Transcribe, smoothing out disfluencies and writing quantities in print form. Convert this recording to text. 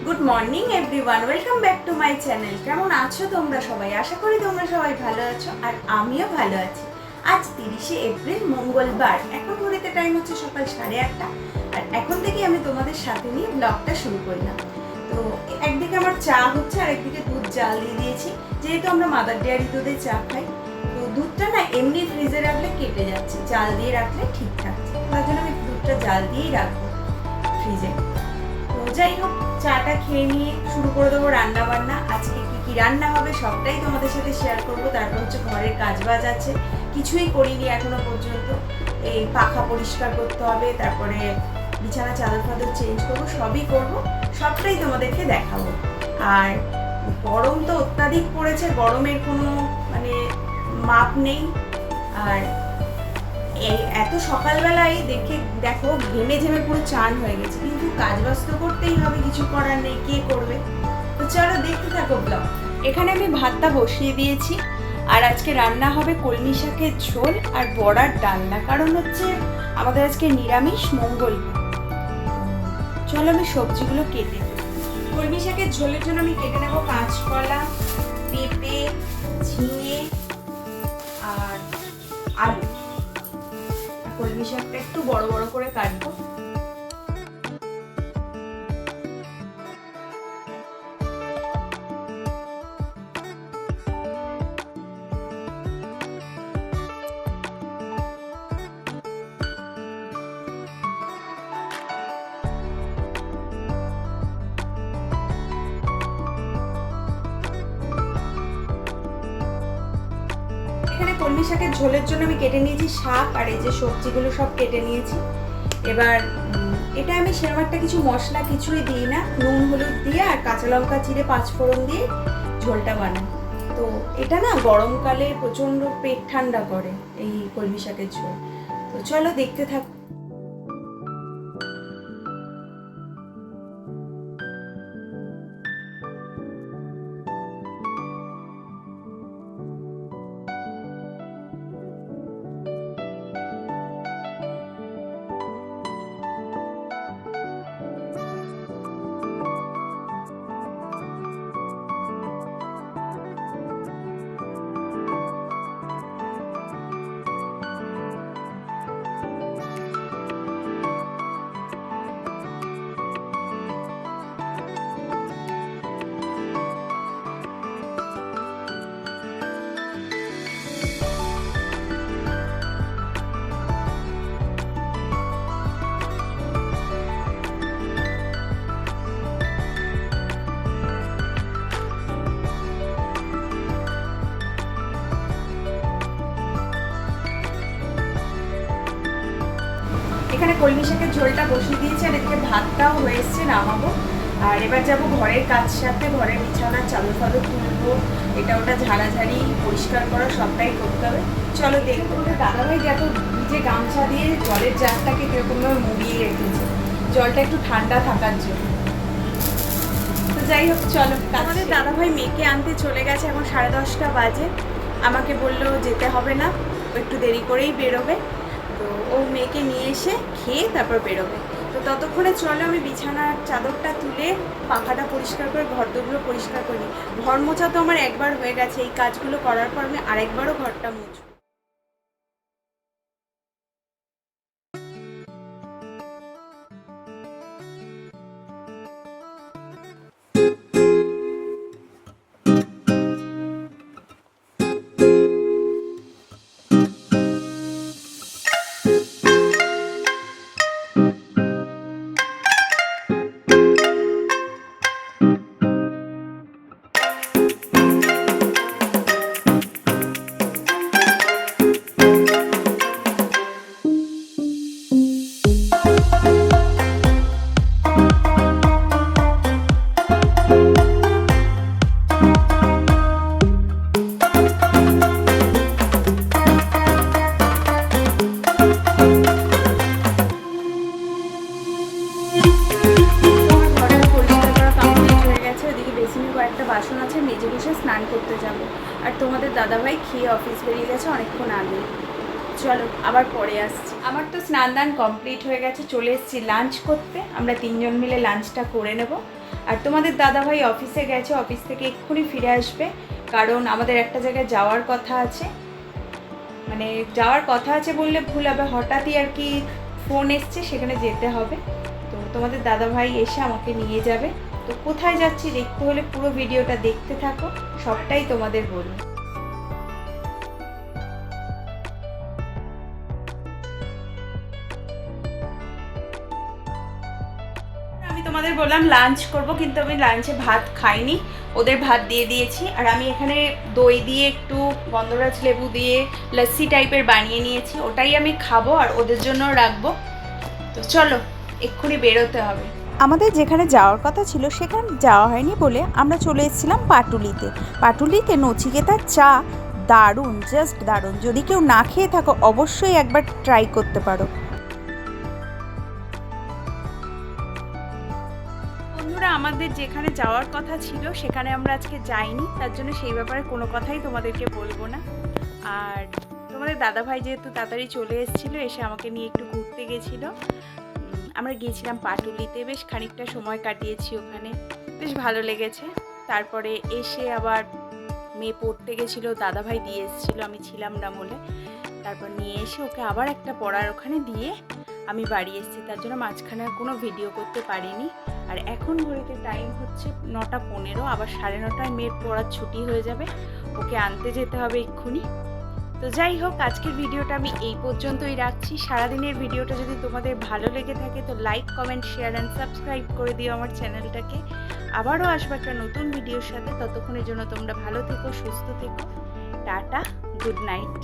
Good morning everyone, welcome back to my channel. কেমন আছো তোমরা সবাই? আশা করি তোমরা সবাই ভালো আছো আর আমিও ভালো আছি। আজ 30শে এপ্রিল, মঙ্গলবার। এখন ঘড়িতে টাইম হচ্ছে সকাল 8:30, আর এখন থেকে আমি তোমাদের সাথে নিয়ে ব্লগটা শুরু করলাম। তো একদিকে আমার চা হচ্ছে আর একদিকে দুধ জাল দিয়ে দিয়েছি, যেহেতু আমরা মাদার ডেয়ারি দুধে চা খাই। তো দুধটা না এমনি ফ্রিজে রাখলে কেটে যাচ্ছে, জাল দিয়ে রাখলে ঠিক থাকছে। তার জন্য আমি দুধটা জাল দিয়েই রাখবো ফ্রিজে। তো যাই হোক, চাটা খেয়ে নিয়ে শুরু করে দেবো রান্না বান্না। আজকে কি কি রান্না হবে সবটাই তোমাদের সাথে শেয়ার করবো। তারপর হচ্ছে ঘরের কাজবাজ আছে, কিছুই করিনি এখনো পর্যন্ত। এই পাখা পরিষ্কার করতে হবে, তারপরে বিছানা চাদর ফাদর চেঞ্জ করবো, সবই করবো, সবটাই তোমাদেরকে দেখাবো। আর গরম তো অত্যাধিক পড়েছে, গরমের কোনো মাপ নেই। আর এই এত সকালবেলায় দেখো ঘেমে ঝেমে পুরো চান হয়ে গেছে, কিন্তু কাজ বাজ করতেই হবে, কিছু করার নেই, কে করবে? তো চলো দেখতে থাকো ব্লগ। এখানে আমি ভাতটা বসিয়ে দিয়েছি, আর আজকে রান্না হবে কলমি শাকের ঝোল আর বড়ার ডালনা, কারণ হচ্ছে আমাদের আজকে নিরামিষ মঙ্গল। চলো আমি সবজিগুলো কেটে নেব। কলমি শাকের ঝোলের জন্য আমি কেটে নেবো কাঁচকলা, পেঁপে, ঝিঙে আর আলু। কলমি শাকটা একটু বড় বড় করে কাটবো। এখানে কলমি শাকের ঝোলের জন্য আমি কেটে নিয়েছি শাক, আর এই যে সবজিগুলো সব কেটে নিয়েছি। এবার এটা আমি সেরকম একটা কিছু মশলা কিছুই দিই না, নুন হলুদ দিয়ে আর কাঁচা লঙ্কা চিড়ে 5 ফোড়ন দিয়ে ঝোলটা বানাই। তো এটা না গরমকালে প্রচণ্ড পেট ঠান্ডা করে এই কলমি শাকের ঝোল। তো চলো দেখতে থাকো। এখানে কলমি শাকের ঝোলটা বসিয়ে দিয়েছি, আর এদিকে ভাতটাও হয়ে এসছে, নামাবো। আর এবার যাবো ঘরের কাজ সাথে, ঘরের বিছানার চাদর ফাদর তুলবো, এটা ওটা ঝাড়াঝাড়ি পরিষ্কার করা সবটাই করতে হবে। চলো দেখবো। দাদাভাই দেখো ভিজে গামছা দিয়ে জলের জারটাকে কিরকমভাবে মুড়িয়ে রেখেছে, জলটা একটু ঠান্ডা থাকার জন্য। তো যাই হোক চলো। আমাদের দাদাভাই মেয়েকে আনতে চলে গেছে, এখন 10:30 বাজে। আমাকে বললো যেতে হবে না, একটু দেরি করেই বেরোবে। তো ও মেয়েকে নিয়ে এসে খেয়ে তারপর বেরোবে। তো ততক্ষণে চলো আমি বিছানার চাদরটা তুলে পাখাটা পরিষ্কার করে ঘরদোরগুলো পরিষ্কার করি। ঘর মোছা তো আমার একবার হয়ে গেছে, এই কাজগুলো করার পর আমি আরেকবারও ঘরটা মুছবো। বাসন আছে, মেজে বসে স্নান করতে যাব। আর তোমাদের দাদাভাই খেয়ে অফিস বেরিয়ে গেছে অনেকক্ষণ আগে। চলো আবার পরে আসছি। আমার তো স্নান দান কমপ্লিট হয়ে গেছে, চলে এসেছি লাঞ্চ করতে। আমরা 3জন মিলে লাঞ্চটা করে নেব। আর তোমাদের দাদাভাই অফিসে গেছে, অফিস থেকে এক্ষুনি ফিরে আসবে, কারণ আমাদের একটা জায়গায় যাওয়ার কথা আছে। মানে যাওয়ার কথা আছে বললে ভুল হবে, হঠাৎই আর কি ফোন এসছে, সেখানে যেতে হবে। তো তোমাদের দাদাভাই এসে আমাকে নিয়ে যাবে। তো কোথায় যাচ্ছি দেখতে হলে পুরো ভিডিওটা দেখতে থাকো, সবটাই তোমাদের বলবো। আমি তোমাদের বললাম লাঞ্চ করব, কিন্তু আমি লাঞ্চে ভাত খাইনি, ওদের ভাত দিয়ে দিয়েছি। আর আমি এখানে দই দিয়ে একটু গন্ধরাজ লেবু দিয়ে লস্যি টাইপের বানিয়ে নিয়েছি, ওটাই আমি খাবো আর ওদের জন্য রাখবো। তো চলো এক্ষুনি বেরোতে হবে। আমাদের যেখানে যাওয়ার কথা ছিল সেখানে যাওয়া হয়নি বলে আমরা চলে এসেছিলাম পাটুলিতে। পাটুলিতে নচিকেতার চা দারুণ, জাস্ট দারুণ। যদি কেউ না খেয়ে থাকো অবশ্যই একবার ট্রাই করতে পারো। বন্ধুরা, আমাদের যেখানে যাওয়ার কথা ছিল সেখানে আমরা আজকে যাইনি, তার জন্য সেই ব্যাপারে কোনো কথাই তোমাদেরকে বলবো না। আর তোমাদের দাদাভাই যেহেতু তাড়াতাড়ি চলে এসেছিলো, এসে আমাকে নিয়ে একটু ঘুরতে গেছিলো। আমরা গিয়েছিলাম পাটুলিতে, বেশ খানিকটা সময় কাটিয়েছি ওখানে, বেশ ভালো লেগেছে। তারপরে এসে আবার মেয়ে পড়তে গেছিলো, দাদাভাই দিয়ে এসেছিলো, আমি ছিলাম না বলে। তারপর নিয়ে এসে ওকে আবার একটা পড়ার ওখানে দিয়ে আমি বাড়ি এসেছি, তার জন্য মাঝখানে আর কোনো ভিডিও করতে পারিনি। আর এখন ঘড়িতে টাইম হচ্ছে 9:15, আবার 9:30টায় মেয়ের পড়ার ছুটি হয়ে যাবে, ওকে আনতে যেতে হবে এক্ষুনি। তো যাই হোক, আজকের ভিডিওটা আমি এই পর্যন্তই রাখছি। সারাদিনের ভিডিওটা যদি তোমাদের ভালো লেগে থাকে তো like, comment, share and subscribe করে দিও আমার চ্যানেলটাকে। আবারও আসবো একটা নতুন ভিডিওর সাথে, ততক্ষণের জন্য তোমরা ভালো থেকো, সুস্থ থেকো। Tata, good night.